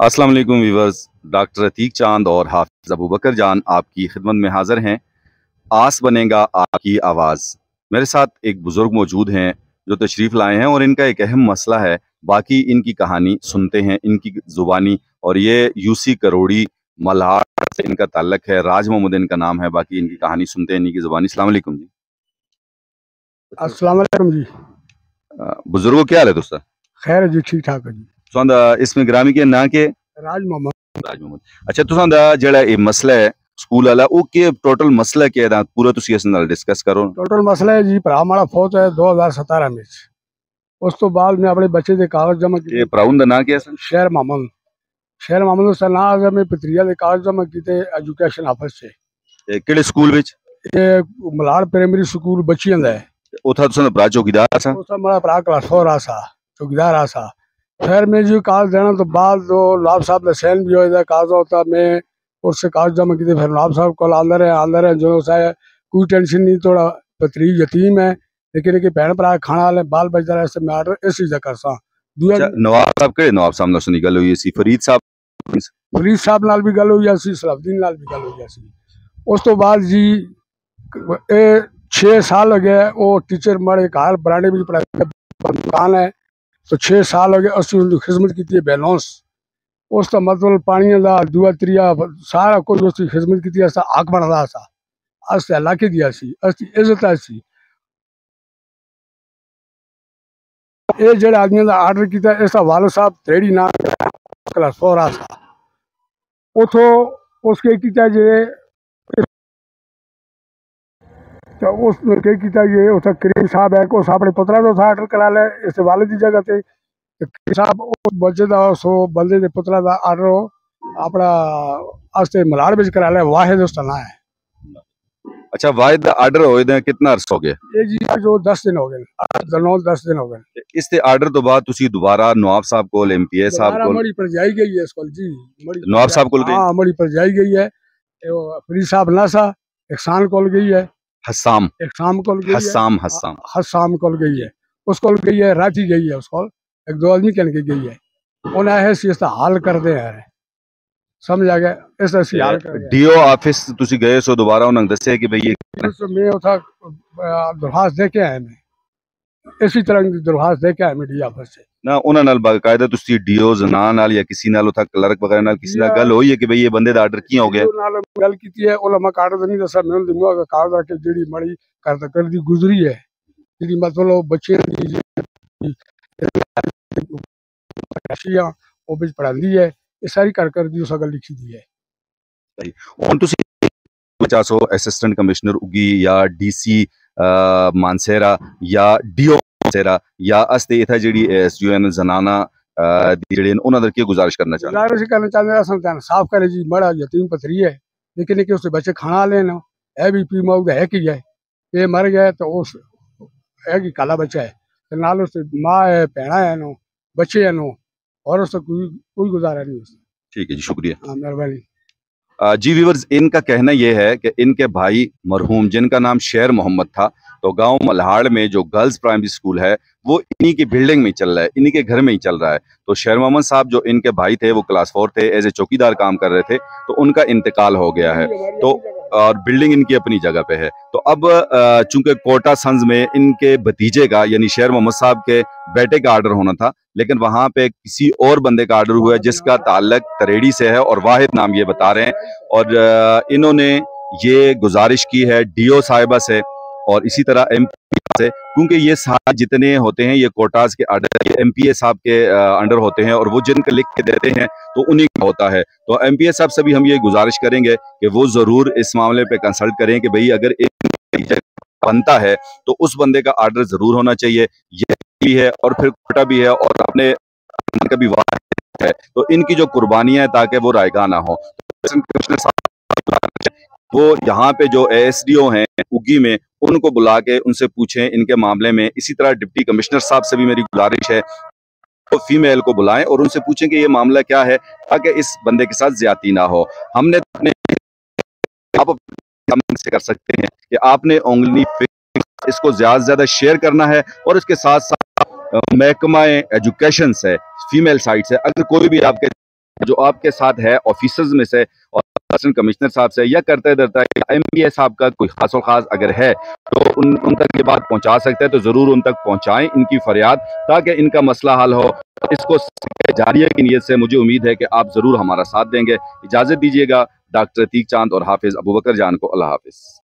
अस्सलाम वालेकुम viewers. Doctor Atiq चांद और हाफिज अबू बकर जान आपकी खिदमत में हाजिर हैं। आस बनेगा आपकी आवाज़। मेरे साथ एक बुज़ुर्ग मौजूद हैं जो तशरीफ़ लाए हैं और इनका एक अहम मसला है। बाकी इनकी कहानी सुनते हैं इनकी ज़ुबानी। और ये यूसी करोड़ी मल्हार से इनका ताल्लुक है। राज मोहम्मद इनका नाम है। बाकी इनकी कहानी सुनते हैं इनकी ज़ुबानी। अस्सलाम वालेकुम जी। अस्सलाम वालेकुम जी। बुजुर्गो क्या हाल है दोस्त? खैर है जी, ठीक ठाक है जी। तुसां इसमें ग्रामी के ना के राज मोहम्मद। राज मोहम्मद। अच्छा, तुसां जेड़ा ये मसला है स्कूल वाला वो के टोटल मसला क्या है पूरा तुसी इस नाल डिस्कस करो। टोटल मसला है जी, भरा माड़ा फौत है 2017 में। उस तो बाद मैं अपने बच्चे के कागज जमा किए। भराउन दा ना क्या है? शहर मामन। शहर मामन उसका ना अगर मैं पितरिया के कागज जमा किए एजुकेशन ऑफिस से। केड़े स्कूल विच? ये मल्हार प्राइमरी स्कूल बच्चियां दा है। उथा तुसां भरा चौकीदार सा? उसका मेरा भरा क्लास 4 आसा चौकीदार आसा। फिर मैं जी कागज देना तो बाद जो लाभ साहब का सैन भी होता कागज होता मैं उससे कागज जमा किए। फिर लाभ साहब को आंदर है जो सा कोई टेंशन नहीं, थोड़ा पतरी यतीम है लेकिन एक भैन भरा खाना वाले बाल बचता रहे मैं आर्डर इस चीज कर सा। नवाब साहब के नवाब साहब नाल सुनी गल हुई सी फरीद साहब नाल भी गल हुई सी, सलाउद्दीन नाल भी गल हुई सी। उस तो बाद जी 6 साल हो गए वो टीचर माड़े घर बरांडे में पढ़ाई मकान है तो 6 साल हो गए असि उनकी खिदमत की है बैलेंस। उसका मतलब पानी का दूआ त्रिया सारा कुछ उसकी खिदमत की हक बनता सा। अस इलाके दिया सी असकी इज्जत सी। ये जेड़े आदमी का आर्डर किया इसका वाल साहब त्रेड़ी ना क्लास 4 सा उतो उसके किया जे तो उसने क्या किया ये उसे करीम साहब है को अपने पुत्रा तो आर्डर करा ले इस वाले की जगह पे साहब बच्चे का सो बंदे के पुत्रा का आर्डर अपना आस्ते मल्हार बिच करा ले वाहिद उसका ना है। अच्छा, वाहिद आर्डर होए कितना अर्सा हो गया? ये जी जो 10 दिन हो गए 10 दिन हो गए। इस ते आर्डर तो बाद तुसी दोबारा नवाब साहब को एमपीए साहब को मड़ी पर जाई गई है स्कूल जी। नवाब साहब को हां मड़ी पर जाई गई है। फरीद साहब नासा एहसान कॉल गई है। हसाम कॉल गई है। हसाम कॉल गई है। उस कॉल गई है राती गई है उस कॉल एक दो आदमी कह के गई है उन्हें है इसका हाल कर दे यार समझ आ गया इस ऐसी हाल कर डीओ ऑफिस तुसी गए सो दोबारा उन्होंने दसे कि भाई ये मैं उठा दरखास्त दे के आया मैं इसी तरह की दरखास्त दे के आया मैं डी ऑफिस से ना उन्हां नाल बाकायदा तुसी डीओ जना नाल या किसी नाल उथा क्लर्क वगैरह नाल किसी नाल गल होई है कि भाई ये बंदे दा आर्डर की हो गया नाल गल कीती है ओला मैं कार्ड नहीं दसा मैं दिमाग का कार्ड रख के जेडी मड़ी कर दी गुजरी है जेडी मतलब बच्चे दी वो बिच पढ़ांदी है ये सारी कर दी उस गल लिखी दी है। हुन तुसी 50 असिस्टेंट कमिश्नर उगी या डीसी मानसेरा या डीओ मानसेरा या अस्ते इथा जेडी एसयूएन जनाना जेडी उन्हां दा की गुजारिश करना चाहते हैं साफ करे जी बड़ा यतीम पथरी है लेकिन कि उसके बच्चे खाना लेना है भी पी मौक है कि है ये मर गए तो उस है कि काला बच्चा है नाल उससे माँ है भैणा है नो बच्चे है नो और उससे कोई गुजारा नहीं उससे। ठीक है जी, शुक्रिया। हाँ मेहरबानी। जी व्यूअर्स, इनका कहना यह है कि इनके भाई मरहूम जिनका नाम शेर मोहम्मद था तो गांव मल्हाड़ में जो गर्ल्स प्राइमरी स्कूल है वो इन्हीं की बिल्डिंग में चल रहा है, इन्हीं के घर में ही चल रहा है। तो शेर मोहम्मद साहब जो इनके भाई थे वो क्लास 4 थे, एज ए चौकीदार काम कर रहे थे तो उनका इंतकाल हो गया है तो और बिल्डिंग इनकी अपनी जगह पे है। तो अब चूंकि कोटा सन्स में इनके भतीजे का यानी शेर मोहम्मद साहब के बेटे का आर्डर होना था लेकिन वहां पे किसी और बंदे का आर्डर हुआ है जिसका ताल्लुक तरेड़ी से है और वाहिद नाम ये बता रहे हैं। और इन्होंने ये गुजारिश की है डीओ साहिबा से और इसी तरह एमपी से, क्योंकि ये सारे जितने होते हैं ये कोटास के आर्डर एमपीए साहब के अंडर होते हैं और वो जिनका लिख के देते हैं तो उन्हीं का होता है। तो एमपीए साहब से भी हम ये गुजारिश करेंगे कि वो जरूर इस मामले पे कंसल्ट करें कि भाई अगर एक बनता है तो उस बंदे का आर्डर जरूर होना चाहिए। ये भी है और फिर कोटा भी है और अपने का भी वाह है तो इनकी जो कुर्बानियां हैं ताकि वो रायगा ना हो। वो यहाँ पे जो एएसडीओ हैं उगी में उनको बुला के उनसे पूछें इनके मामले में। इसी तरह डिप्टी कमिश्नर साहब से भी मेरी गुजारिश है तो फीमेल को बुलाएं और उनसे पूछें कि ये मामला क्या है ताकि इस बंदे के साथ ज्यादती ना हो। हमने अपने आप से कर सकते हैं कि आपने उंगली इसको ज्यादा से ज्यादा शेयर करना है और इसके साथ साथ महकमा एजुकेशन से फीमेल साइड से अगर कोई भी आपके जो आपके साथ है ऑफिसर्स में से और असिस्टेंट कमिश्नर साहब से, या करते धरता है MBA साहब का कोई खास और खास अगर है तो उन तक ये बात पहुंचा सकते हैं, तो जरूर उन तक पहुंचाएं इनकी फरियाद, ताकि इनका मसला हल हो। इसको जारिया की नीयत से मुझे उम्मीद है कि आप जरूर हमारा साथ देंगे। इजाजत दीजिएगा। डॉक्टर अतीक चांद और हाफिज अबू बकर जान को अल्लाह हाफिज।